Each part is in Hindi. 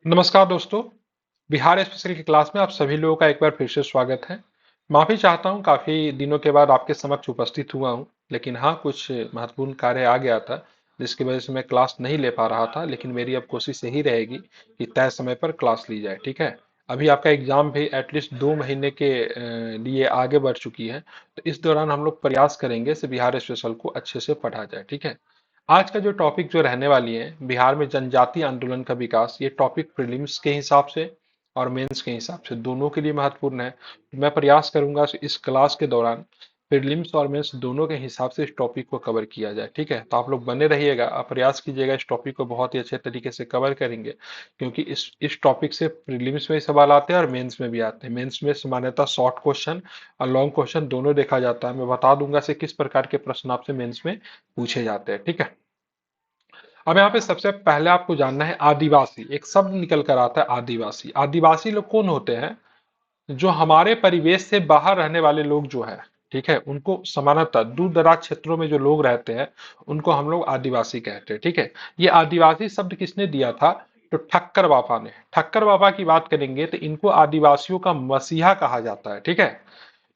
नमस्कार दोस्तों। बिहार स्पेशल की क्लास में आप सभी लोगों का एक बार फिर से स्वागत है। माफी चाहता हूं, काफी दिनों के बाद आपके समक्ष उपस्थित हुआ हूं, लेकिन हाँ, कुछ महत्वपूर्ण कार्य आ गया था जिसकी वजह से मैं क्लास नहीं ले पा रहा था। लेकिन मेरी अब कोशिश यही रहेगी कि तय समय पर क्लास ली जाए। ठीक है। अभी आपका एग्जाम भी एटलीस्ट 2 महीने के लिए आगे बढ़ चुकी है, तो इस दौरान हम लोग प्रयास करेंगे से बिहार स्पेशल को अच्छे से पढ़ा जाए। ठीक है। आज का जो टॉपिक जो रहने वाली है, बिहार में जनजातीय आंदोलन का विकास, ये टॉपिक प्रीलिम्स के हिसाब से और मेंस के हिसाब से दोनों के लिए महत्वपूर्ण है। तो मैं प्रयास करूंगा कि इस क्लास के दौरान प्रीलिम्स और मेंस दोनों के हिसाब से इस टॉपिक को कवर किया जाए। ठीक है। तो आप लोग बने रहिएगा, आप प्रयास कीजिएगा, इस टॉपिक को बहुत ही अच्छे तरीके से कवर करेंगे, क्योंकि इस टॉपिक से प्रीलिम्स में सवाल आते हैं और मेंस में भी आते हैं। मेंस में सामान्यतः शॉर्ट क्वेश्चन और लॉन्ग क्वेश्चन दोनों देखा जाता है। मैं बता दूंगा से किस प्रकार के प्रश्न आपसे मेंस में पूछे जाते हैं। ठीक है। अब यहाँ पे सबसे पहले आपको जानना है आदिवासी। एक शब्द निकल कर आता है आदिवासी। आदिवासी लोग कौन होते हैं? जो हमारे परिवेश से बाहर रहने वाले लोग जो है, ठीक है, उनको सामान्यतः दूर दराज क्षेत्रों में जो लोग रहते हैं उनको हम लोग आदिवासी कहते हैं। ठीक है। ये आदिवासी शब्द किसने दिया था? तो ठक्कर बाबा ने। ठक्कर बाबा की बात करेंगे तो इनको आदिवासियों का मसीहा कहा जाता है। ठीक है।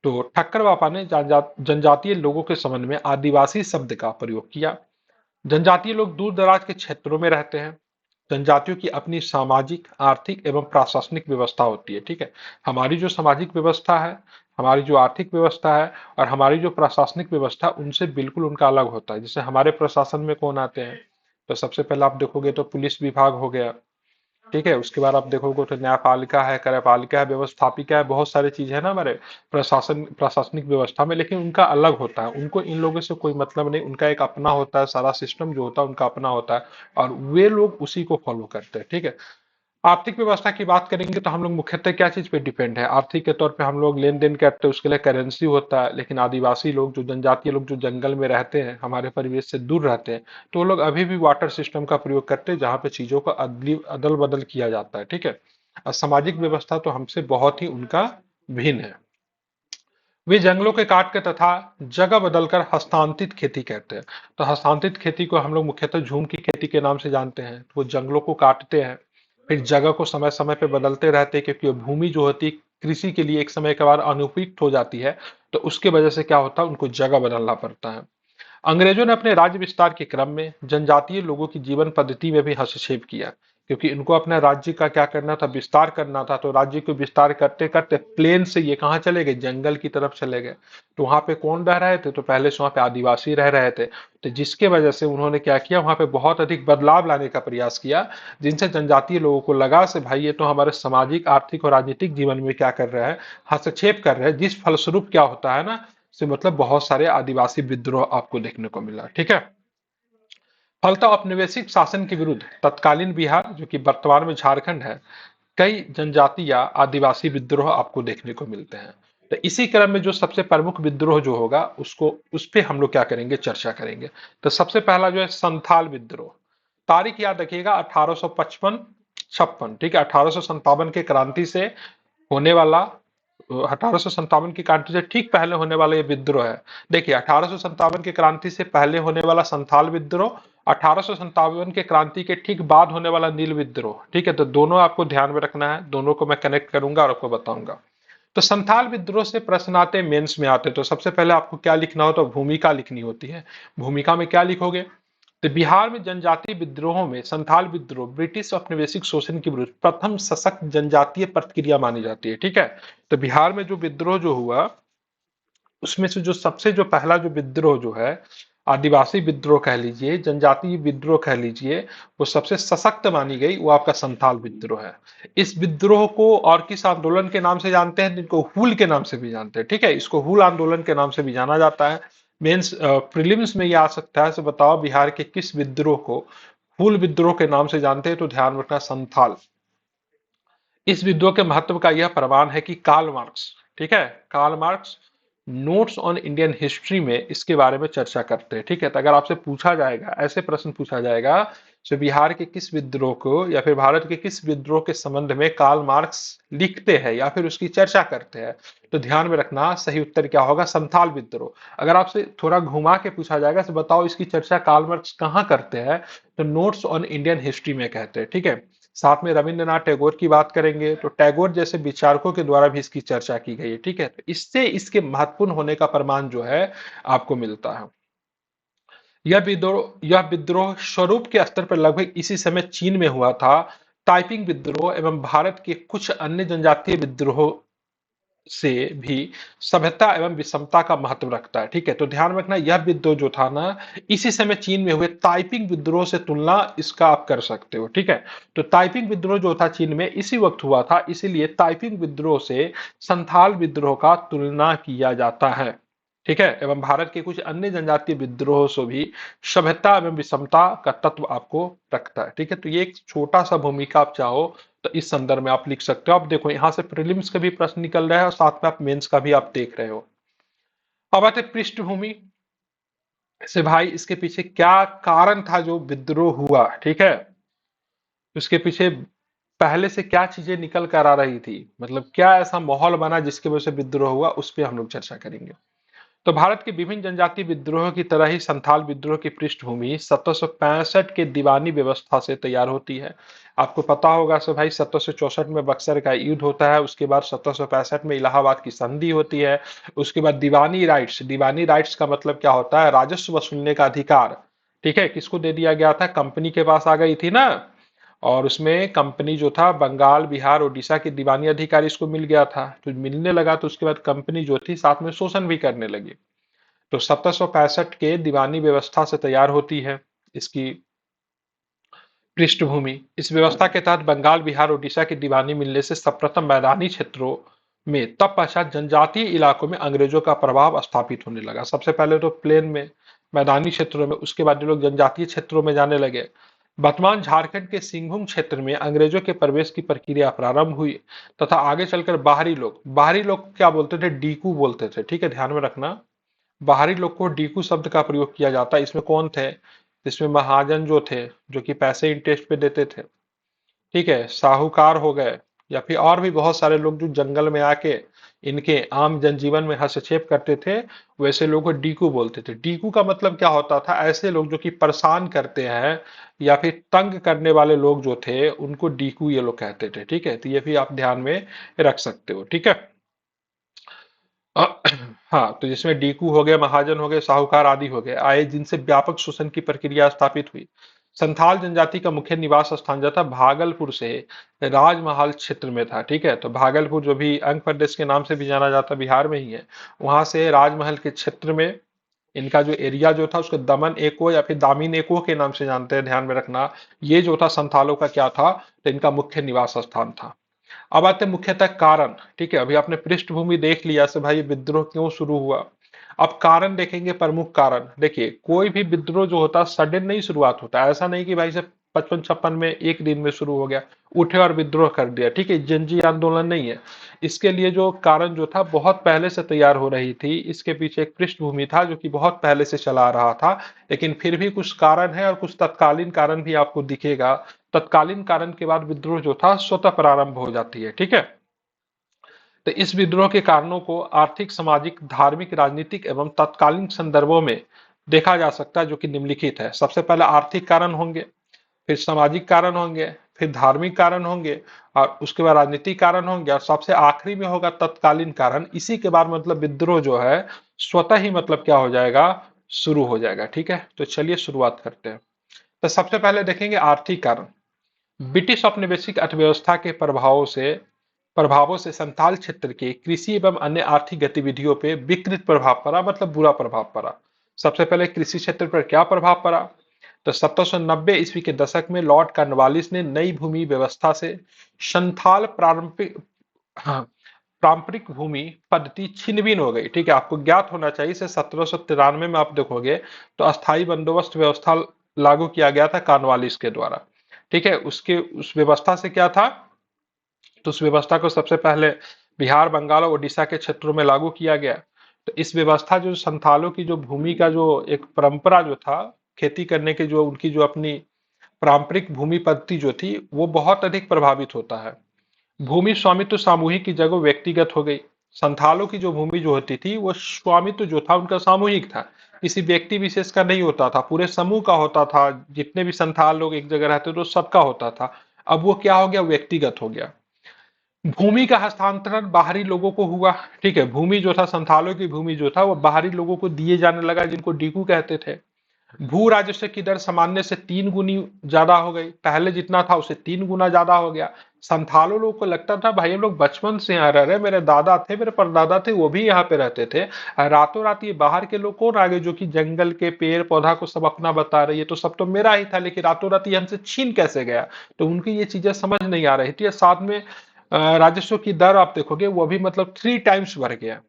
तो ठक्कर बाबा ने जनजातीय लोगों के संबंध में आदिवासी शब्द का प्रयोग किया। जनजातीय लोग दूर दराज के क्षेत्रों में रहते हैं। जनजातियों की अपनी सामाजिक, आर्थिक एवं प्रशासनिक व्यवस्था होती है। ठीक है। हमारी जो सामाजिक व्यवस्था है, हमारी जो आर्थिक व्यवस्था है और हमारी जो प्रशासनिक व्यवस्था, उनसे बिल्कुल उनका अलग होता है। जैसे हमारे प्रशासन में कौन आते हैं? तो सबसे पहले आप देखोगे तो पुलिस विभाग हो गया। ठीक है। उसके बाद आप देखोगे तो न्यायपालिका है, कार्यपालिका है, व्यवस्थापिका है, बहुत सारी चीज है ना हमारे प्रशासनिक व्यवस्था में, लेकिन उनका अलग होता है। उनको इन लोगों से कोई मतलब नहीं, उनका एक अपना होता है, सारा सिस्टम जो होता है उनका अपना होता है और वे लोग उसी को फॉलो करते हैं। ठीक है। आर्थिक व्यवस्था की बात करेंगे तो हम लोग मुख्यतः क्या चीज पे डिपेंड है? आर्थिक के तौर पे हम लोग लेन देन करते हैं, उसके लिए करेंसी होता है। लेकिन आदिवासी लोग, जो जनजातीय लोग जो जंगल में रहते हैं, हमारे परिवेश से दूर रहते हैं, तो वो लोग अभी भी वाटर सिस्टम का प्रयोग करते हैं, जहाँ पे चीजों का अदल बदल किया जाता है। ठीक है। और सामाजिक व्यवस्था तो हमसे बहुत ही उनका भिन्न है। वे जंगलों के काट के तथा जगह बदलकर हस्तांतरित खेती करते हैं। तो हस्तांतरित खेती को हम लोग मुख्यतः झूम की खेती के नाम से जानते हैं। तो वो जंगलों को काटते हैं, फिर जगह को समय समय पे बदलते रहते हैं, क्योंकि वो भूमि जो होती है कृषि के लिए एक समय के बाद अनुपयुक्त हो जाती है। तो उसके वजह से क्या होता है, उनको जगह बदलना पड़ता है। अंग्रेजों ने अपने राज्य विस्तार के क्रम में जनजातीय लोगों की जीवन पद्धति में भी हस्तक्षेप किया, क्योंकि इनको अपने राज्य का क्या करना था, विस्तार करना था। तो राज्य को विस्तार करते करते प्लेन से ये कहाँ चले गए, जंगल की तरफ चले गए। तो वहां पे कौन रह रहे थे? तो पहले से वहां पे आदिवासी रह रहे थे। तो जिसके वजह से उन्होंने क्या किया, वहां पे बहुत अधिक बदलाव लाने का प्रयास किया, जिनसे जनजातीय लोगों को लगा से भाई ये तो हमारे सामाजिक, आर्थिक और राजनीतिक जीवन में क्या कर रहा है, हस्तक्षेप कर रहे हैं। जिस फलस्वरूप क्या होता है ना, से मतलब बहुत सारे आदिवासी विद्रोह आपको देखने को मिला। ठीक है। फलतः औपनिवेशिक शासन के विरुद्ध तत्कालीन बिहार, जो कि वर्तमान में झारखंड है, कई जनजातीय या आदिवासी विद्रोह आपको देखने को मिलते हैं। तो इसी क्रम में जो सबसे प्रमुख विद्रोह जो होगा, उसको उस पे हम लोग क्या करेंगे, चर्चा करेंगे। तो सबसे पहला जो है संथाल विद्रोह। तारीख याद रखिएगा, 1855 56। ठीक है। 1857 के क्रांति से होने वाला, 1857 की क्रांति से ठीक पहले होने वाला ये विद्रोह है। देखिए, 1857 की क्रांति से पहले होने वाला संथाल विद्रोह, 1857 के क्रांति के ठीक बाद होने वाला नील विद्रोह। ठीक है। तो दोनों आपको ध्यान में रखना है, दोनों को मैं कनेक्ट करूंगा और आपको बताऊंगा। तो संथाल विद्रोह से प्रश्न आते, मेंस में आते। तो सबसे पहले आपको क्या लिखना हो, तो भूमिका लिखनी होती है। भूमिका में क्या लिखोगे? तो बिहार में जनजातीय विद्रोहों में संथाल विद्रोह ब्रिटिश औपनिवेशिक शोषण के विरुद्ध प्रथम सशक्त जनजातीय प्रतिक्रिया मानी जाती है। ठीक है। तो बिहार में जो विद्रोह जो हुआ, उसमें से जो सबसे जो पहला जो विद्रोह जो है, आदिवासी विद्रोह कह लीजिए, जनजातीय विद्रोह कह लीजिए, वो सबसे सशक्त मानी गई, वो आपका संथाल विद्रोह है। इस विद्रोह को और किस आंदोलन के नाम से जानते हैं? जिनको हूल के नाम से भी जानते हैं। ठीक है। इसको हूल आंदोलन के नाम से भी जाना जाता है। मेंस प्रीलिम्स में ये आ सकता है, तो बताओ बिहार के किस विद्रोह को हूल विद्रोह के नाम से जानते हैं? तो ध्यान रखना, संथाल। इस विद्रोह के महत्व का यह प्रमाण है कि कार्ल मार्क्स, ठीक है, Karl Marx notes on Indian history में इसके बारे में चर्चा करते हैं। ठीक है। तो अगर आपसे पूछा जाएगा, ऐसे प्रश्न पूछा जाएगा तो बिहार के किस विद्रोह को या फिर भारत के किस विद्रोह के संबंध में कार्ल मार्क्स लिखते हैं या फिर उसकी चर्चा करते हैं? तो ध्यान में रखना सही उत्तर क्या होगा, संथाल विद्रोह। अगर आपसे थोड़ा घुमा के पूछा जाएगा तो बताओ इसकी चर्चा कार्ल मार्क्स कहाँ करते हैं? तो नोट्स ऑन इंडियन हिस्ट्री में कहते हैं, ठीक है। साथ में रविंद्रनाथ टैगोर की बात करेंगे तो टैगोर जैसे विचारकों के द्वारा भी इसकी चर्चा की गई है, ठीक है। तो इससे इसके महत्वपूर्ण होने का प्रमाण जो है आपको मिलता है। यह विद्रोह स्वरूप के स्तर पर लगभग इसी समय चीन में हुआ था। ताइपिंग विद्रोह एवं भारत के कुछ अन्य जनजातीय विद्रोह से भी सभ्यता एवं विषमता का महत्व रखता है, ठीक है। तो ध्यान रखना यह विद्रोह जो था ना, इसी समय चीन में हुए ताइपिंग विद्रोह से तुलना इसका आप कर सकते हो, ठीक है। तो ताइपिंग विद्रोह जो था चीन में इसी वक्त हुआ था, इसीलिए ताइपिंग विद्रोह से संथाल विद्रोह का तुलना किया जाता है, ठीक है। एवं भारत के कुछ अन्य जनजातीय विद्रोह से भी सभ्यता एवं विषमता का तत्व आपको रखता है, ठीक है। तो ये एक छोटा सा भूमिका आप चाहो तो इस संदर्भ में आप लिख सकते हो। आप देखो यहाँ से प्रीलिम्स का भी प्रश्न निकल रहा है और साथ में आप मेंस का भी आप देख रहे हो। अब आते पृष्ठभूमि से, भाई इसके पीछे क्या कारण था जो विद्रोह हुआ, ठीक है। उसके पीछे पहले से क्या चीजें निकल कर आ रही थी, मतलब क्या ऐसा माहौल बना जिसकी वजह से विद्रोह हुआ, उस पर हम लोग चर्चा करेंगे। तो भारत के विभिन्न जनजातीय विद्रोहों की तरह ही संथाल विद्रोह की पृष्ठभूमि 1765 के दीवानी व्यवस्था से तैयार होती है। आपको पता होगा सो भाई, 1764 में बक्सर का युद्ध होता है, उसके बाद 1765 में इलाहाबाद की संधि होती है। उसके बाद दीवानी राइट्स का मतलब क्या होता है, राजस्व वसूलने का अधिकार, ठीक है, किसको दे दिया गया था, कंपनी के पास आ गई थी ना। और उसमें कंपनी जो था बंगाल, बिहार, उड़ीसा के दीवानी अधिकारी इसको मिल गया था। तो मिलने लगा तो उसके बाद कंपनी जो थी साथ में शोषण भी करने लगी। तो 1765 के दीवानी व्यवस्था से तैयार होती है इसकी पृष्ठभूमि। इस व्यवस्था के तहत बंगाल, बिहार, उड़ीसा की दीवानी मिलने से सर्वप्रथम मैदानी क्षेत्रों में तब पश्चात जनजातीय इलाकों में अंग्रेजों का प्रभाव स्थापित होने लगा। सबसे पहले तो प्लेन में, मैदानी क्षेत्रों में, उसके बाद लोग जनजातीय क्षेत्रों में जाने लगे। वर्तमान झारखंड के सिंहभूम क्षेत्र में अंग्रेजों के प्रवेश की प्रक्रिया प्रारंभ हुई तथा आगे चलकर बाहरी लोग क्या बोलते थे, डीकू बोलते थे, ठीक है, ध्यान में रखना। बाहरी लोग को डीकू शब्द का प्रयोग किया जाता है। इसमें कौन थे, इसमें महाजन जो थे, जो कि पैसे इंटरेस्ट पे देते थे, ठीक है, साहूकार हो गए, या फिर और भी बहुत सारे लोग जो जंगल में आके इनके आम जनजीवन में हस्तक्षेप करते थे, वैसे लोगों को डीकू बोलते थे। डीकू का मतलब क्या होता था, ऐसे लोग जो कि परेशान करते हैं या फिर तंग करने वाले लोग जो थे उनको डीकू ये लोग कहते थे, ठीक है। तो ये भी आप ध्यान में रख सकते हो, ठीक है। अ, हाँ, तो जिसमें डीकू हो गए, महाजन हो गए, साहूकार आदि हो गए आए, जिनसे व्यापक शोषण की प्रक्रिया स्थापित हुई। संथाल जनजाति का मुख्य निवास स्थान जो था भागलपुर से राजमहल क्षेत्र में था, ठीक है। तो भागलपुर जो भी अंग प्रदेश के नाम से भी जाना जाता है, बिहार में ही है, वहां से राजमहल के क्षेत्र में इनका जो एरिया जो था उसको दमन एको या फिर दामिन एको के नाम से जानते हैं, ध्यान में रखना। ये जो था संथालों का क्या था, तो इनका मुख्य निवास स्थान था। अब आते हैं मुख्यतः कारण, ठीक है। अभी आपने पृष्ठभूमि देख लिया से भाई विद्रोह क्यों शुरू हुआ। अब कारण देखेंगे, प्रमुख कारण देखिए, कोई भी विद्रोह जो होता है सडन नहीं शुरुआत होता है। ऐसा नहीं कि भाई से 55-56 में एक दिन में शुरू हो गया, उठे और विद्रोह कर दिया, ठीक है, जनजी आंदोलन नहीं है। इसके लिए जो कारण जो था बहुत पहले से तैयार हो रही थी, इसके पीछे एक पृष्ठभूमि था जो कि बहुत पहले से चला आ रहा था। लेकिन फिर भी कुछ कारण है और कुछ तत्कालीन कारण भी आपको दिखेगा। तत्कालीन कारण के बाद विद्रोह जो था स्वतः प्रारंभ हो जाती है, ठीक है। तो इस विद्रोह के कारणों को आर्थिक, सामाजिक, धार्मिक, राजनीतिक एवं तत्कालीन संदर्भों में देखा जा सकता है, जो कि निम्नलिखित है। सबसे पहले आर्थिक कारण होंगे, फिर सामाजिक कारण होंगे, फिर धार्मिक कारण होंगे, और उसके बाद राजनीतिक कारण होंगे, और सबसे आखिरी में होगा तत्कालीन कारण। इसी के बाद मतलब विद्रोह जो है स्वतः ही मतलब क्या हो जाएगा, शुरू हो जाएगा, ठीक है। तो चलिए शुरुआत करते हैं। तो सबसे पहले देखेंगे आर्थिक कारण। ब्रिटिश औपनिवेशिक अर्थव्यवस्था के प्रभावों से संथाल क्षेत्र के कृषि एवं अन्य आर्थिक गतिविधियों पे विकृत प्रभाव पड़ा, मतलब बुरा प्रभाव पड़ा। सबसे पहले कृषि क्षेत्र पर क्या प्रभाव पड़ा, तो 1790 ईस्वी के दशक में लॉर्ड कॉर्नवालिस ने नई भूमि व्यवस्था से संथाल हाँ, पारंपरिक भूमि पद्धति छिन्न हो गई, ठीक है। आपको ज्ञात होना चाहिए से 1793 में आप देखोगे तो अस्थाई बंदोबस्त व्यवस्था लागू किया गया था कॉर्नवालिस के द्वारा, ठीक है। उसके उस व्यवस्था से क्या था, तो उस व्यवस्था को सबसे पहले बिहार, बंगाल और उड़ीसा के क्षेत्रों में लागू किया गया। तो इस व्यवस्था जो संथालों की जो भूमि का जो एक परंपरा जो था खेती करने के, जो उनकी जो अपनी पारंपरिक भूमि पद्धति जो थी वो बहुत अधिक प्रभावित होता है। भूमि स्वामित्व सामूहिक की जगह व्यक्तिगत हो गई। संथालों की जो भूमि जो होती थी वो स्वामित्व जो था उनका सामूहिक था, किसी व्यक्ति विशेष का नहीं होता था, पूरे समूह का होता था। जितने भी संथाल लोग एक जगह रहते थे तो सबका होता था। अब वो क्या हो गया, व्यक्तिगत हो गया। भूमि का हस्तांतरण बाहरी लोगों को हुआ। ठीक है, भूमि जो था, संथालों की भूमि जो था वो बाहरी लोगों को दिए जाने लगा, जिनको डीकू कहते थे। भू राजस्व की दर सामान्य से 3 गुनी ज्यादा हो गई, पहले जितना था उससे 3 गुना ज्यादा हो गया। संथालों लोग को लगता था भाई हम लोग बचपन से यहाँ रह रहे, मेरे दादा थे, मेरे परदादा थे, वो भी यहाँ पे रहते थे। रातों रात ये बाहर के लोग कौन आ गए जो कि जंगल के पेड़ पौधा को सब अपना बता रहे, ये तो सब तो मेरा ही था, लेकिन रातों रात ये हमसे छीन कैसे गया। तो उनकी ये चीजें समझ नहीं आ रही थी। साथ में राजस्व की दर आप देखोगे वो भी मतलब 3 टाइम्स बढ़ गया।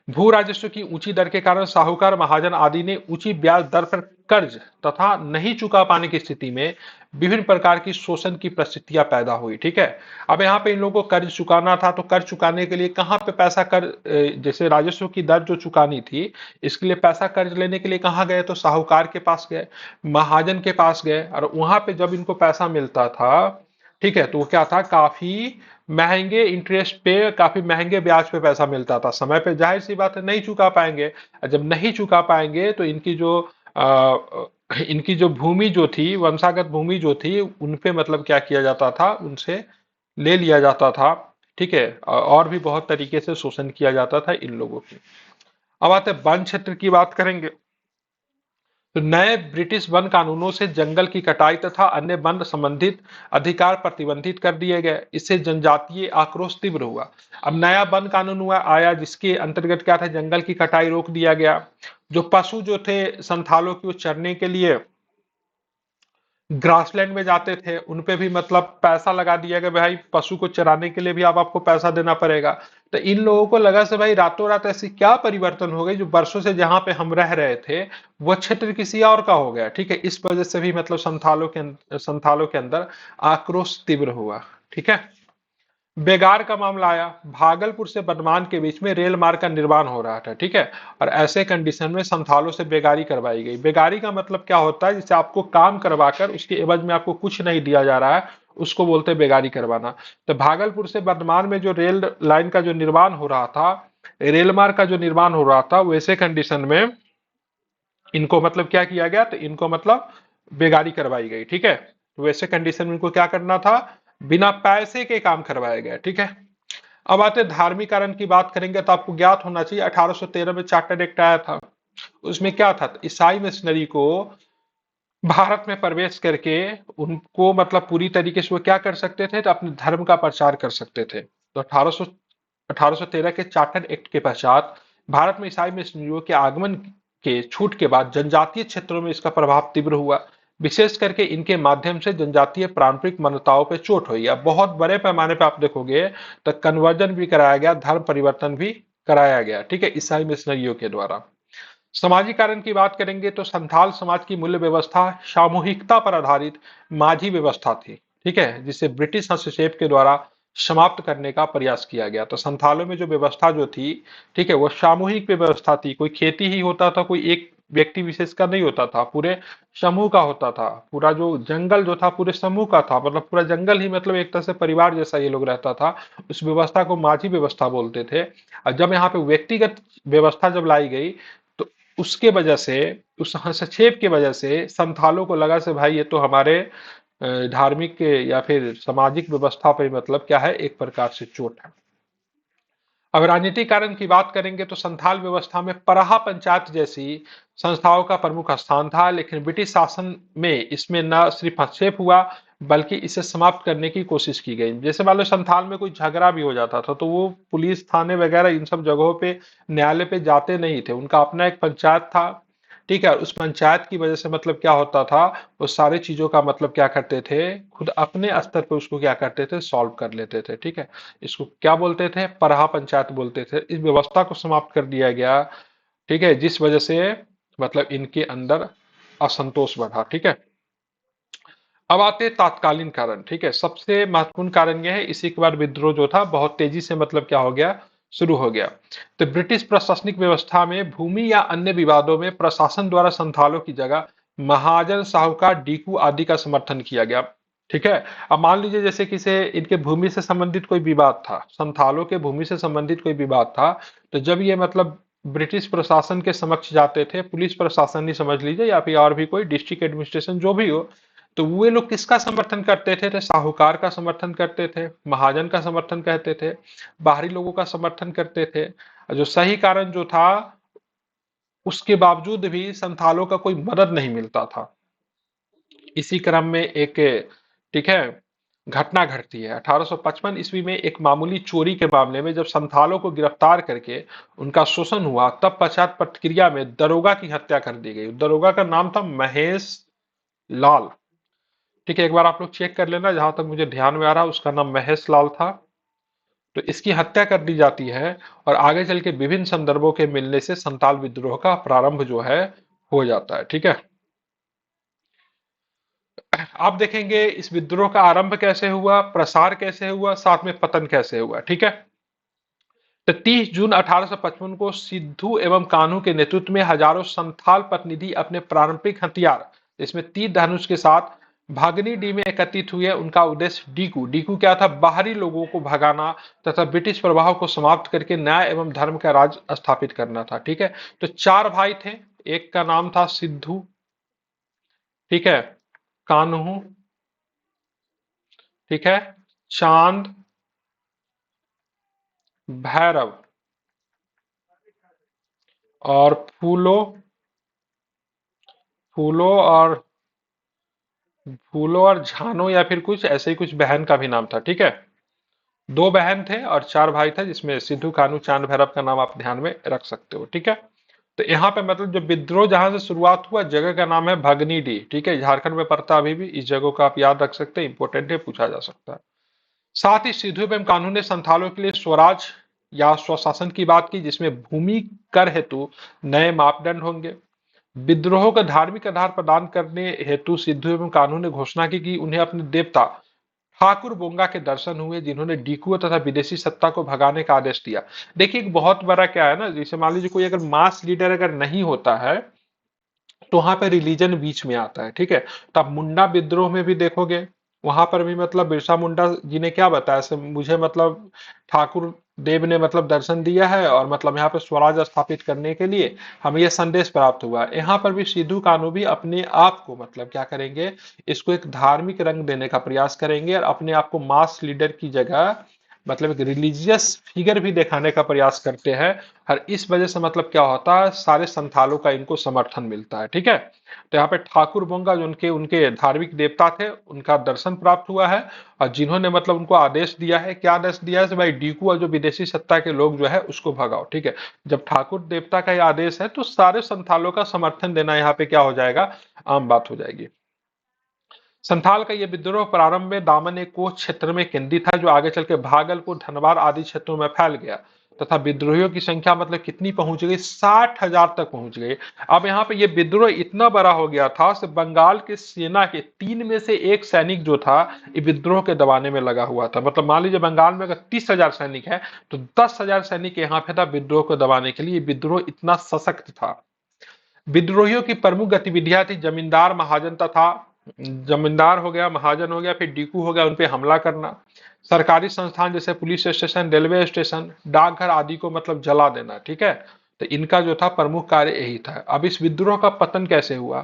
भू राजस्व की ऊंची दर के कारण साहूकार महाजन आदि ने ऊंची ब्याज दर पर कर्ज तथा नहीं चुका पाने की स्थिति में विभिन्न प्रकार की शोषण की परिस्थितियां पैदा हुई। ठीक है, अब यहाँ पे इन लोगों को कर्ज चुकाना था, तो कर्ज चुकाने के लिए कहाँ पे पैसा कर, जैसे राजस्व की दर जो चुकानी थी, इसके लिए पैसा कर्ज लेने के लिए कहाँ गए, तो साहूकार के पास गए, महाजन के पास गए। और वहां पे जब इनको पैसा मिलता था, ठीक है, तो वो क्या था, काफी महंगे इंटरेस्ट पे, काफी महंगे ब्याज पे पैसा मिलता था। समय पे जाहिर सी बात है नहीं चुका पाएंगे, और जब नहीं चुका पाएंगे तो इनकी जो भूमि जो थी, वंशागत भूमि जो थी, उन पे मतलब क्या किया जाता था, उनसे ले लिया जाता था। ठीक है, और भी बहुत तरीके से शोषण किया जाता था इन लोगों की। अब आते हैं वन क्षेत्र की बात करेंगे। तो नए ब्रिटिश वन कानूनों से जंगल की कटाई तथा अन्य वन संबंधित अधिकार प्रतिबंधित कर दिए गए। इससे जनजातीय आक्रोश तीव्र हुआ। अब नया वन कानून हुआ आया, जिसके अंतर्गत क्या था, जंगल की कटाई रोक दिया गया। जो पशु जो थे संथालों की, वो चरने के लिए ग्रासलैंड में जाते थे, उन पे भी मतलब पैसा लगा दिया गया, भाई पशु को चराने के लिए भी अब आपको पैसा देना पड़ेगा। तो इन लोगों को लगा से भाई रातों रात ऐसी क्या परिवर्तन हो गई, जो वर्षों से जहां पे हम रह रहे थे वो क्षेत्र किसी और का हो गया। ठीक है, इस वजह से भी मतलब संथालों के अंदर आक्रोश तीव्र हुआ। ठीक है, बेगार का मामला आया। भागलपुर से बर्धमान के बीच में रेल मार्ग का निर्माण हो रहा था। ठीक है, और ऐसे कंडीशन में संथालों से बेगारी करवाई गई। बेगारी का मतलब क्या होता है, जिससे आपको काम करवाकर उसके एवज में आपको कुछ नहीं दिया जा रहा है, उसको बोलते हैं बेगारी करवाना। तो भागलपुर से बर्धमान में जो रेल लाइन का जो निर्माण हो रहा था, रेल मार्ग का जो निर्माण हो रहा था, वैसे कंडीशन में इनको मतलब क्या किया गया, तो इनको मतलब बेगारी करवाई गई। ठीक है, तो वैसे कंडीशन में इनको क्या करना था, बिना पैसे के काम करवाया गया। ठीक है, अब आते हैं धार्मिक कारण की बात करेंगे, तो आपको ज्ञात होना चाहिए 1813 में चार्टर एक्ट आया था। उसमें क्या था, तो ईसाई मिशनरी को भारत में प्रवेश करके उनको मतलब पूरी तरीके से वो क्या कर सकते थे, तो अपने धर्म का प्रचार कर सकते थे। तो 1813 के चार्टर एक्ट के पश्चात भारत में ईसाई मिशनरियों के आगमन के छूट के बाद जनजातीय क्षेत्रों में इसका प्रभाव तीव्र हुआ। विशेष करके इनके माध्यम से जनजातीय पारंपरिक मान्यताओं पर चोट हुई। अब बहुत बड़े पैमाने पर आप देखोगे तो कन्वर्जन भी कराया गया, धर्म परिवर्तन भी कराया गया। ठीक है, ईसाई मिशनरियों के द्वारा। सामाजिक कारण की बात करेंगे तो संथाल समाज की मूल्य व्यवस्था सामूहिकता पर आधारित माझी व्यवस्था थी। ठीक है, जिसे ब्रिटिश हस्तक्षेप के द्वारा समाप्त करने का प्रयास किया गया। तो संथालों में जो व्यवस्था जो थी, ठीक है, वो सामूहिक व्यवस्था थी। कोई खेती ही होता था, कोई एक व्यक्ति विशेष का नहीं होता था, पूरे समूह का होता था। पूरा जो जंगल जो था पूरे समूह का था, मतलब पूरा जंगल ही मतलब एक तरह से परिवार जैसा ये लोग रहता था। उस व्यवस्था को माझी व्यवस्था बोलते थे। और जब यहाँ पे व्यक्तिगत व्यवस्था जब लाई गई, तो उसके वजह से, उस हस्तक्षेप की वजह से संथालों को लगा से भाई ये तो हमारे धार्मिक या फिर सामाजिक व्यवस्था पे मतलब क्या है, एक प्रकार से चोट है। अब राजनीतिक कारण की बात करेंगे तो संथाल व्यवस्था में पराहा पंचायत जैसी संस्थाओं का प्रमुख स्थान था, लेकिन ब्रिटिश शासन में इसमें न सिर्फ हस्तक्षेप हुआ बल्कि इसे समाप्त करने की कोशिश की गई। जैसे मान लो संथाल में कोई झगड़ा भी हो जाता था तो वो पुलिस थाने वगैरह इन सब जगहों पे, न्यायालय पे जाते नहीं थे, उनका अपना एक पंचायत था। ठीक है, उस पंचायत की वजह से मतलब क्या होता था, वो सारी चीजों का मतलब क्या करते थे, खुद अपने स्तर पे उसको क्या करते थे, सॉल्व कर लेते थे। ठीक है, इसको क्या बोलते थे, पराहा पंचायत बोलते थे। इस व्यवस्था को समाप्त कर दिया गया। ठीक है, जिस वजह से मतलब इनके अंदर असंतोष बढ़ा। ठीक है, अब आते हैं तात्कालीन कारण। ठीक है, सबसे महत्वपूर्ण कारण यह है, इसी के बाद विद्रोह जो था बहुत तेजी से मतलब क्या हो गया, शुरू हो गया। तो ब्रिटिश प्रशासनिक व्यवस्था में भूमि या अन्य विवादों में प्रशासन द्वारा संथालों की जगह महाजन, साहूकार, डीकू आदि का समर्थन किया गया। ठीक है। अब मान लीजिए जैसे कि से इनके भूमि से संबंधित कोई विवाद था, संथालों के भूमि से संबंधित कोई विवाद था, तो जब ये मतलब ब्रिटिश प्रशासन के समक्ष जाते थे, पुलिस प्रशासन ही समझ लीजिए या फिर और भी कोई डिस्ट्रिक्ट एडमिनिस्ट्रेशन जो भी हो, तो वे लोग किसका समर्थन करते थे? तो साहूकार का समर्थन करते थे, महाजन का समर्थन करते थे, बाहरी लोगों का समर्थन करते थे। जो सही कारण जो था, उसके बावजूद भी संथालों का कोई मदद नहीं मिलता था। इसी क्रम में एक, ठीक है, घटना घटती है 1855 ईस्वी में। एक मामूली चोरी के मामले में जब संथालों को गिरफ्तार करके उनका शोषण हुआ, तब पश्चात प्रतिक्रिया में दरोगा की हत्या कर दी गई। दरोगा का नाम था महेश लाल। ठीक है, एक बार आप लोग चेक कर लेना, जहां तक मुझे ध्यान में आ रहा है उसका नाम महेश लाल था। तो इसकी हत्या कर दी जाती है और आगे चल के विभिन्न संदर्भों के मिलने से संताल विद्रोह का प्रारंभ जो है हो जाता है। ठीक है। आप देखेंगे इस विद्रोह का आरंभ कैसे हुआ, प्रसार कैसे हुआ, साथ में पतन कैसे हुआ। ठीक है। तो 30 जून 1855 को सिद्धू एवं कान्हू के नेतृत्व में हजारों संथाल प्रतिनिधि अपने पारंपरिक हथियार, इसमें तीर धनुष के साथ भागनी डी में एकत्रित हुए। उनका उद्देश्य डीकू डीकू क्या था? बाहरी लोगों को भगाना तथा ब्रिटिश प्रभाव को समाप्त करके न्याय एवं धर्म का राज स्थापित करना था। ठीक है। तो चार भाई थे, एक का नाम था सिद्धू, ठीक है, कान्हू, ठीक है, चांद, भैरव और फूलो, फूलो और फूलो और झानो या फिर कुछ ऐसे ही कुछ बहन का भी नाम था। ठीक है। दो बहन थे और चार भाई थे, जिसमें सिद्धू, कान्हू, चांद, भैरव का नाम आप ध्यान में रख सकते हो। ठीक है। तो यहाँ पे मतलब जो विद्रोह जहां से शुरुआत हुआ, जगह का नाम है भगनीडीह। ठीक है, झारखंड में पड़ता है अभी भी। इस जगह को आप याद रख सकते हैं, इंपॉर्टेंट है, पूछा जा सकता है। साथ ही सिद्धू एवं कान्हू ने संथालों के लिए स्वराज या स्वशासन की बात की, जिसमें भूमि कर हेतु नए मापदंड होंगे। विद्रोह का धार्मिक आधार प्रदान करने हेतु सिद्धू एवं कान्हू ने घोषणा की कि उन्हें अपने देवता ठाकुर बोंगा के दर्शन हुए, जिन्होंने डीकू तथा विदेशी सत्ता को भगाने का आदेश दिया। देखिए एक बहुत बड़ा क्या है ना, जैसे मान लीजिए कोई अगर मास लीडर अगर नहीं होता है, तो वहां पे रिलीजन बीच में आता है। ठीक है। तो आप मुंडा विद्रोह में भी देखोगे, वहां पर भी मतलब बिरसा मुंडा जी ने क्या बताया, मुझे मतलब ठाकुर देव ने मतलब दर्शन दिया है और मतलब यहाँ पे स्वराज स्थापित करने के लिए हमें यह संदेश प्राप्त हुआ। यहाँ पर भी सिद्धू कान्हू भी अपने आप को मतलब क्या करेंगे, इसको एक धार्मिक रंग देने का प्रयास करेंगे और अपने आप को मास लीडर की जगह मतलब एक रिलीजियस फिगर भी दिखाने का प्रयास करते हैं। और इस वजह से मतलब क्या होता है, सारे संथालों का इनको समर्थन मिलता है। ठीक है। तो यहाँ पे ठाकुर बोंगा जो उनके उनके धार्मिक देवता थे, उनका दर्शन प्राप्त हुआ है। और जिन्होंने मतलब उनको आदेश दिया है, क्या आदेश दिया है, भाई डीकू और जो विदेशी सत्ता के लोग जो है उसको भगाओ। ठीक है। जब ठाकुर देवता का यह आदेश है, तो सारे संथालों का समर्थन देना यहाँ पे क्या हो जाएगा, आम बात हो जाएगी। संथाल का यह विद्रोह प्रारंभ में दामन एक कोस क्षेत्र में केंद्रित था, जो आगे चल के भागलपुर, धनबाद आदि क्षेत्रों में फैल गया तथा विद्रोहियों की संख्या मतलब कितनी पहुंच गई, 60,000 तक पहुंच गई। अब यहाँ पे ये विद्रोह इतना बड़ा हो गया था कि बंगाल के सेना के 3 में से 1 सैनिक जो था, ये विद्रोह के दबाने में लगा हुआ था। मतलब मान लीजिए बंगाल में अगर 30,000 सैनिक है, तो 10,000 सैनिक यहाँ पे था विद्रोह को दबाने के लिए। विद्रोह इतना सशक्त था। विद्रोहियों की प्रमुख गतिविधियां थी जमींदार, महाजन तथा जमींदार हो गया, महाजन हो गया, फिर डीकू हो गया, उन पे हमला करना। सरकारी संस्थान जैसे पुलिस स्टेशन, रेलवे स्टेशन, डाकघर आदि को मतलब जला देना। ठीक है। तो इनका जो था प्रमुख कार्य यही था। अब इस विद्रोह का पतन कैसे हुआ?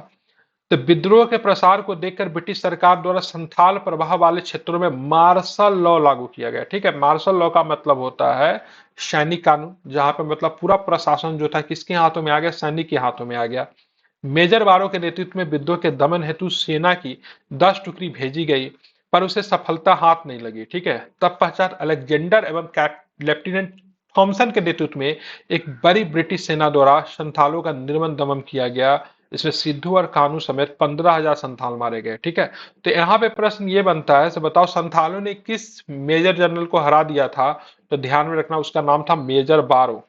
तो विद्रोह के प्रसार को देखकर ब्रिटिश सरकार द्वारा संथाल प्रभाव वाले क्षेत्रों में मार्शल लॉ लागू किया गया। ठीक है। मार्शल लॉ का मतलब होता है सैनिक कानून, जहां पे मतलब पूरा प्रशासन जो था किसके हाथों में आ गया, सैनिक के हाथों में आ गया। मेजर बारो के नेतृत्व में विद्रोह के दमन हेतु सेना की 10 टुकड़ी भेजी गई, पर उसे सफलता हाथ नहीं लगी। ठीक है। तब पश्चात अलेक्जेंडर एवं लेफ्टिनेंट थॉमसन के नेतृत्व में एक बड़ी ब्रिटिश सेना द्वारा संथालों का निर्मम दमन किया गया। इसमें सिद्धू और कानू समेत 15,000 संथाल मारे गए। ठीक है। तो यहाँ पे प्रश्न ये बनता है, तो बताओ संथालों ने किस मेजर जनरल को हरा दिया था? तो ध्यान में रखना, उसका नाम था मेजर बारो।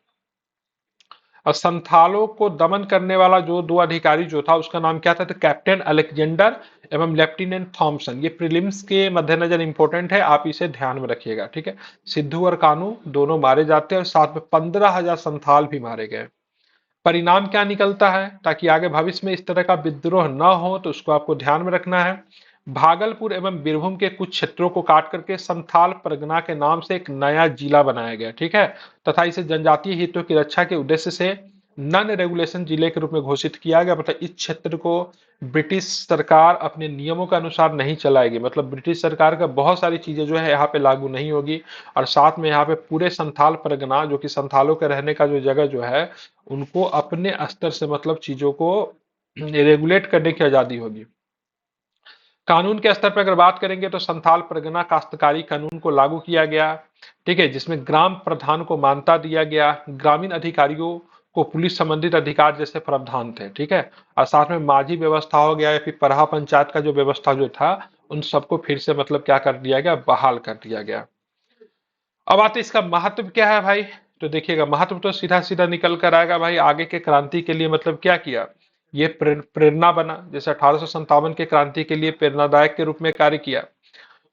और संथालों को दमन करने वाला जो दो अधिकारी जो था, उसका नाम क्या था? तो कैप्टन अलेक्जेंडर एवं लेफ्टिनेंट थॉमसन। ये प्रीलिम्स के मद्देनजर इंपॉर्टेंट है, आप इसे ध्यान में रखिएगा। ठीक है। सिद्धू और कानू दोनों मारे जाते हैं और साथ में 15,000 संथाल भी मारे गए। परिणाम क्या निकलता है, ताकि आगे भविष्य में इस तरह का विद्रोह न हो तो उसको आपको ध्यान में रखना है। भागलपुर एवं बीरभूम के कुछ क्षेत्रों को काट करके संथाल परगना के नाम से एक नया जिला बनाया गया, ठीक है, तथा इसे जनजातीय हितों की रक्षा के उद्देश्य से नॉन रेगुलेशन जिले के रूप में घोषित किया गया। मतलब इस क्षेत्र को ब्रिटिश सरकार अपने नियमों के अनुसार नहीं चलाएगी, मतलब ब्रिटिश सरकार का बहुत सारी चीजें जो है यहाँ पे लागू नहीं होगी। और साथ में यहाँ पे पूरे संथाल परगना, जो कि संथालों के रहने का जो जगह जो है, उनको अपने स्तर से मतलब चीजों को रेगुलेट करने की आजादी होगी। कानून के स्तर पर अगर बात करेंगे तो संथाल परगना काश्तकारी कानून को लागू किया गया, ठीक है, जिसमें ग्राम प्रधान को मान्यता दिया गया, ग्रामीण अधिकारियों को पुलिस संबंधित अधिकार जैसे प्रावधान थे, ठीक है, और साथ में माझी व्यवस्था हो गया या फिर परहा पंचायत का जो व्यवस्था जो था, उन सबको फिर से मतलब क्या कर दिया गया, बहाल कर दिया गया। अब आते इसका महत्व क्या है भाई, तो देखिएगा महत्व तो सीधा सीधा निकल कर आएगा भाई, आगे के क्रांति के लिए मतलब क्या किया, ये प्रेरणा बना, जैसे 1857 के क्रांति के लिए प्रेरणादायक के रूप में कार्य किया।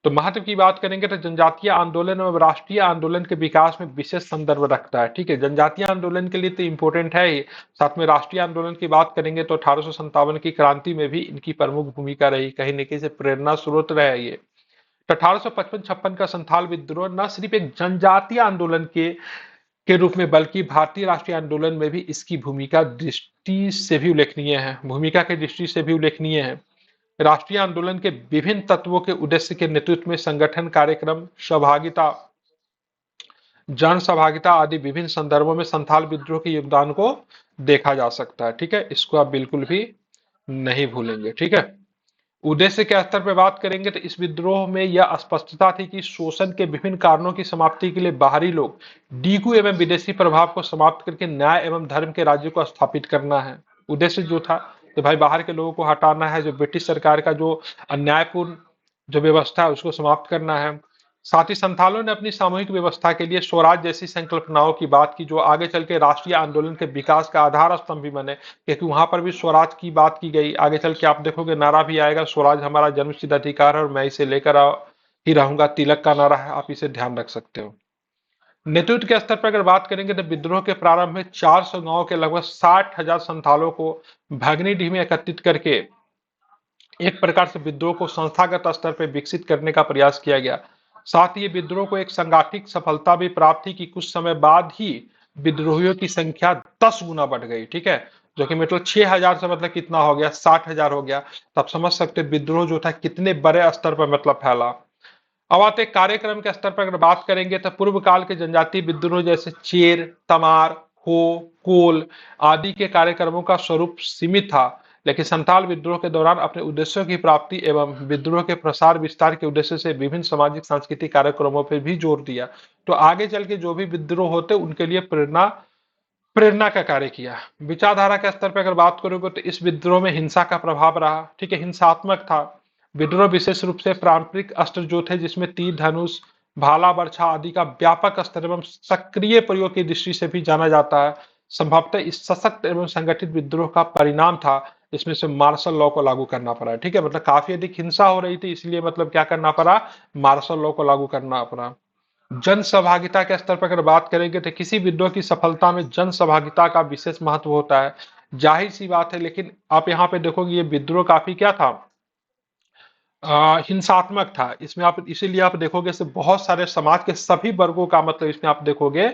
तो महत्व की बात करेंगे तो जनजातीय आंदोलन एवं राष्ट्रीय आंदोलन के विकास में विशेष संदर्भ रखता है, ठीक है, जनजातीय आंदोलन के लिए तो इंपॉर्टेंट है ही, साथ में राष्ट्रीय आंदोलन की बात करेंगे तो 1857 की क्रांति में भी इनकी प्रमुख भूमिका रही, कहीं न कहीं से प्रेरणा स्रोत रहे ये। 1855-56 का संथाल विद्रोह न सिर्फ एक जनजातीय आंदोलन के रूप में बल्कि भारतीय राष्ट्रीय आंदोलन में भी इसकी भूमिका दृष्टि से भी उल्लेखनीय है, भूमिका की दृष्टि से भी उल्लेखनीय है। राष्ट्रीय आंदोलन के विभिन्न तत्वों के उद्देश्य के नेतृत्व में संगठन कार्यक्रम सहभागिता, जन सहभागिता आदि विभिन्न संदर्भों में संथाल विद्रोह के योगदान को देखा जा सकता है, ठीक है, इसको आप बिल्कुल भी नहीं भूलेंगे, ठीक है। उद्देश्य के स्तर पर बात करेंगे तो इस विद्रोह में यह स्पष्टता थी कि शोषण के विभिन्न कारणों की समाप्ति के लिए बाहरी लोग डीकू एवं विदेशी प्रभाव को समाप्त करके न्याय एवं धर्म के राज्य को स्थापित करना है। उद्देश्य जो था कि भाई बाहर के लोगों को हटाना है, जो ब्रिटिश सरकार का जो अन्यायपूर्ण जो व्यवस्था है उसको समाप्त करना है। साथ ही संथालों ने अपनी सामूहिक व्यवस्था के लिए स्वराज जैसी संकल्पनाओं की बात की, जो आगे चल के राष्ट्रीय आंदोलन के विकास का आधार स्तंभ भी बने, क्योंकि वहां पर भी स्वराज की बात की गई। आगे चल के आप देखोगे नारा भी आएगा, स्वराज हमारा जन्मसिद्ध अधिकार है और मैं इसे लेकर ही रहूंगा, तिलक का नारा है, आप इसे ध्यान रख सकते हो। नेतृत्व के स्तर पर अगर बात करेंगे तो विद्रोह के प्रारंभ में 400 गांव के लगभग 60,000 संथालों को भगनीडीह में एकत्रित करके एक प्रकार से विद्रोह को संस्थागत स्तर पर विकसित करने का प्रयास किया गया। साथ ही विद्रोह को एक संगठित सफलता भी प्राप्त थी कि कुछ समय बाद ही विद्रोहियों की संख्या 10 गुना बढ़ गई, ठीक है, जो कि मतलब 6,000 से मतलब कितना हो गया, 60,000 हो गया। तब समझ सकते विद्रोह जो था कितने बड़े स्तर पर मतलब फैला। अब आते कार्यक्रम के स्तर पर अगर बात करेंगे तो पूर्व काल के जनजातीय विद्रोह जैसे चेर, तमार, हो, कोल आदि के कार्यक्रमों का स्वरूप सीमित था, लेकिन संथाल विद्रोह के दौरान अपने उद्देश्यों की प्राप्ति एवं विद्रोह के प्रसार विस्तार के उद्देश्य से विभिन्न सामाजिक सांस्कृतिक कार्यक्रमों पर भी जोर दिया। तो आगे चल के जो भी विद्रोह होते उनके लिए प्रेरणा प्रेरणा का कार्य किया। विचारधारा के स्तर पर अगर बात करोगे तो इस विद्रोह में हिंसा का प्रभाव रहा, ठीक है, हिंसात्मक था। विद्रोह विशेष रूप से पारंपरिक अस्त्र जो थे, जिसमें तीर, धनुष, भाला, बर्छा आदि का व्यापक स्तर एवं सक्रिय प्रयोग की दृष्टि से भी जाना जाता है। संभवतः इस सशक्त एवं संगठित विद्रोह का परिणाम था, इसमें से मार्शल लॉ को लागू करना पड़ा, ठीक है, मतलब काफी अधिक हिंसा हो रही थी, इसलिए मतलब क्या करना पड़ा, मार्शल लॉ को लागू करना पड़ा। जन सहभागिता के स्तर पर अगर बात करेंगे तो किसी विद्रोह की सफलता में जन सहभागिता का विशेष महत्व होता है, जाहिर सी बात है, लेकिन आप यहाँ पे देखोगे ये विद्रोह काफी क्या था, हिंसात्मक था। इसमें आप इसीलिए आप देखोगे से बहुत सारे समाज के सभी वर्गों का मतलब इसमें आप देखोगे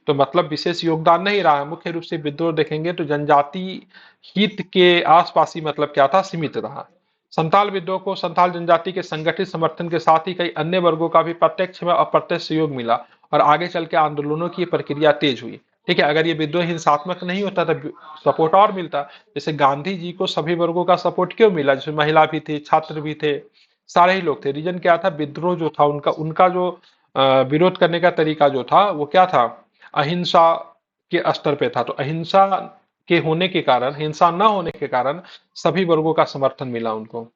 तो मतलब विशेष योगदान नहीं रहा है। मुख्य रूप से विद्रोह देखेंगे तो जनजाति हित के आसपास ही मतलब क्या था, सीमित रहा। संथाल विद्रोह को संथाल जनजाति के संगठित समर्थन के साथ ही कई अन्य वर्गों का भी प्रत्यक्ष व अप्रत्यक्ष सहयोग मिला और आगे चल के आंदोलनों की प्रक्रिया तेज हुई, ठीक है। अगर ये विद्रोह हिंसात्मक नहीं होता तो सपोर्ट और मिलता, जैसे गांधी जी को सभी वर्गों का सपोर्ट क्यों मिला, जैसे महिला भी थे, छात्र भी थे, सारे ही लोग थे। रीजन क्या था, विद्रोह जो था उनका उनका जो विरोध करने का तरीका जो था वो क्या था, अहिंसा के स्तर पे था। तो अहिंसा के होने के कारण, हिंसा न होने के कारण सभी वर्गों का समर्थन मिला उनको।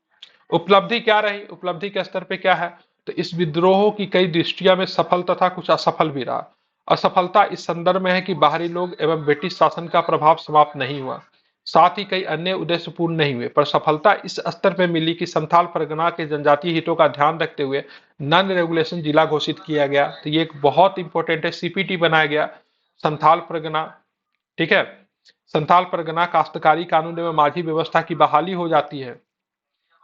उपलब्धि क्या रही, उपलब्धि के स्तर पे क्या है, तो इस विद्रोह की कई दृष्टिया में सफल तथा कुछ असफल भी रहा। असफलता इस संदर्भ में है कि बाहरी लोग एवं ब्रिटिश शासन का प्रभाव समाप्त नहीं हुआ, साथ ही कई अन्य उद्देश्य पूर्ण नहीं हुए। पर सफलता इस स्तर पर मिली कि संथाल परगना के जनजातीय हितों का ध्यान रखते हुए नॉन रेगुलेशन जिला घोषित किया गया। तो ये एक बहुत इंपॉर्टेंट है, सीपीटी बनाया गया संथाल परगना, ठीक है। संथाल परगना काश्तकारी कानून एवं माझी व्यवस्था की बहाली हो जाती है।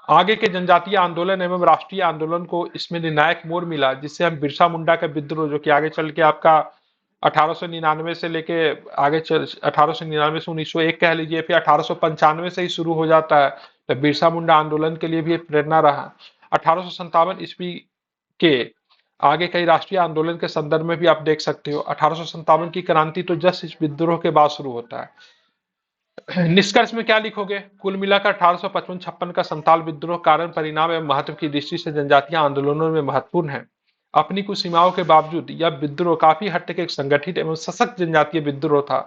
आगे के जनजातीय आंदोलन एवं राष्ट्रीय आंदोलन को इसमें निर्णायक मोड़ मिला, जिससे हम बिरसा मुंडा का विद्रोह, जो कि आगे चल के आपका 1899 से लेके आगे चल 1899 से 1901 कह लीजिए, फिर 1895 से ही शुरू हो जाता है। तो बिरसा मुंडा आंदोलन के लिए भी एक प्रेरणा रहा। 1857 ईस्वी के आगे कई राष्ट्रीय आंदोलन के संदर्भ में भी आप देख सकते हो। 1857 की क्रांति तो जस्ट इस विद्रोह के बाद शुरू होता है। निष्कर्ष में क्या लिखोगे? कुल मिलाकर 1855-56 का संताल विद्रोह कारण, परिणाम एवं महत्व की दृष्टि से जनजातीय आंदोलनों में महत्वपूर्ण है। अपनी कुछ सीमाओं के बावजूद यह विद्रोह काफी हद तक एक संगठित एवं सशक्त जनजातीय विद्रोह था।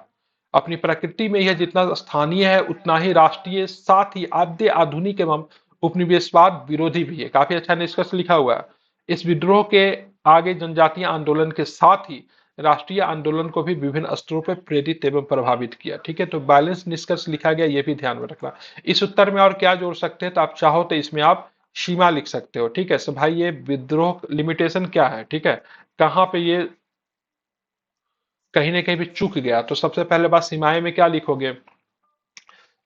अपनी प्रकृति में यह जितना स्थानीय है उतना ही राष्ट्रीय, साथ ही आद्य आधुनिक एवं उपनिवेशवाद विरोधी भी है। काफी अच्छा निष्कर्ष लिखा हुआ है। इस विद्रोह के आगे जनजातीय आंदोलन के साथ ही राष्ट्रीय आंदोलन को भी विभिन्न स्तरों पर प्रेरित एवं प्रभावित किया। ठीक है, तो बैलेंस निष्कर्ष लिखा गया, ये भी ध्यान में रखना। इस उत्तर में और क्या जोड़ सकते हैं, तो आप चाहो तो इसमें आप सीमा लिख सकते हो। ठीक है, तो भाई ये विद्रोह लिमिटेशन क्या है, ठीक है, कहाँ पे ये कहीं ना कहीं भी चूक गया, तो सबसे पहले बात सीमाएं में क्या लिखोगे?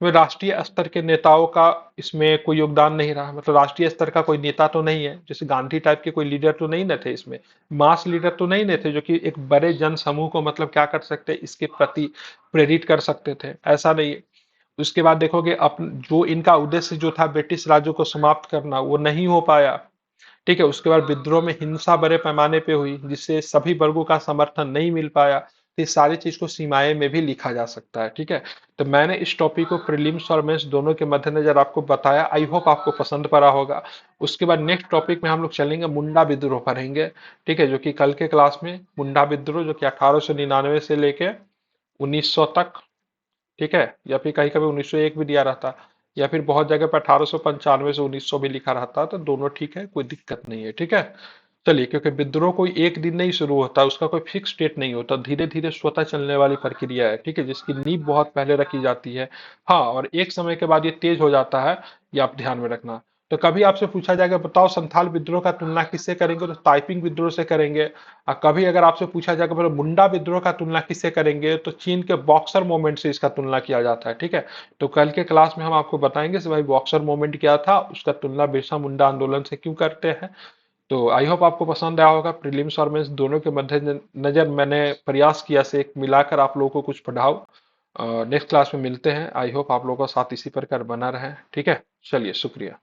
में राष्ट्रीय स्तर के नेताओं का इसमें कोई योगदान नहीं रहा। मतलब राष्ट्रीय स्तर का कोई नेता तो नहीं है, जैसे गांधी टाइप के कोई लीडर तो नहीं न थे इसमें, मास लीडर तो नहीं न थे जो कि एक बड़े जन समूह को मतलब क्या कर सकते, इसके प्रति प्रेरित कर सकते थे, ऐसा नहीं है। उसके बाद देखोगे जो इनका उद्देश्य जो था ब्रिटिश राज्यों को समाप्त करना, वो नहीं हो पाया। ठीक है, उसके बाद विद्रोह में हिंसा बड़े पैमाने पे हुई, जिससे सभी वर्गों का समर्थन नहीं मिल पाया। तो इस सारी चीज को सीमाएं में भी लिखा जा सकता है। ठीक है, तो मैंने इस टॉपिक को प्रीलिम्स और मेंस दोनों के मद्देनजर आपको बताया। आई होप आपको पसंद पड़ा होगा। उसके बाद नेक्स्ट टॉपिक में हम लोग चलेंगे, मुंडा विद्रोह पढ़ेंगे। ठीक है, जो कि कल के क्लास में मुंडा विद्रोह, जो कि 1899 से लेके 1900 तक, ठीक है, या फिर कहीं कभी 1901 भी दिया रहता, या फिर बहुत जगह पर 1895 से 1900 भी लिखा रहता, तो दोनों ठीक है, कोई दिक्कत नहीं है। ठीक है, चलिए, क्योंकि विद्रोह कोई एक दिन नहीं शुरू होता, उसका कोई फिक्स डेट नहीं होता, धीरे धीरे स्वतः चलने वाली प्रक्रिया है। ठीक है, जिसकी नींव बहुत पहले रखी जाती है। हाँ, और एक समय के बाद ये तेज हो जाता है, ये आप ध्यान में रखना। तो कभी आपसे पूछा जाएगा बताओ संथाल विद्रोह का तुलना किससे करेंगे, तो टाइपिंग विद्रोह से करेंगे। और कभी अगर आपसे पूछा जाएगा बोलो मुंडा विद्रोह का तुलना किससे करेंगे, तो चीन के बॉक्सर मूवमेंट से इसका तुलना किया जाता है। ठीक है, तो कल के क्लास में हम आपको बताएंगे कि भाई बॉक्सर मूवमेंट क्या था, उसका तुलना बिरसा मुंडा आंदोलन से क्यों करते हैं। तो आई होप आपको पसंद आया होगा। प्रीलिम्स और मेंस दोनों के मध्य नजर मैंने प्रयास किया से एक मिलाकर आप लोगों को कुछ पढ़ाओ। नेक्स्ट क्लास में मिलते हैं। आई होप आप लोगों का साथ इसी प्रकार बना रहे। ठीक है, चलिए, शुक्रिया।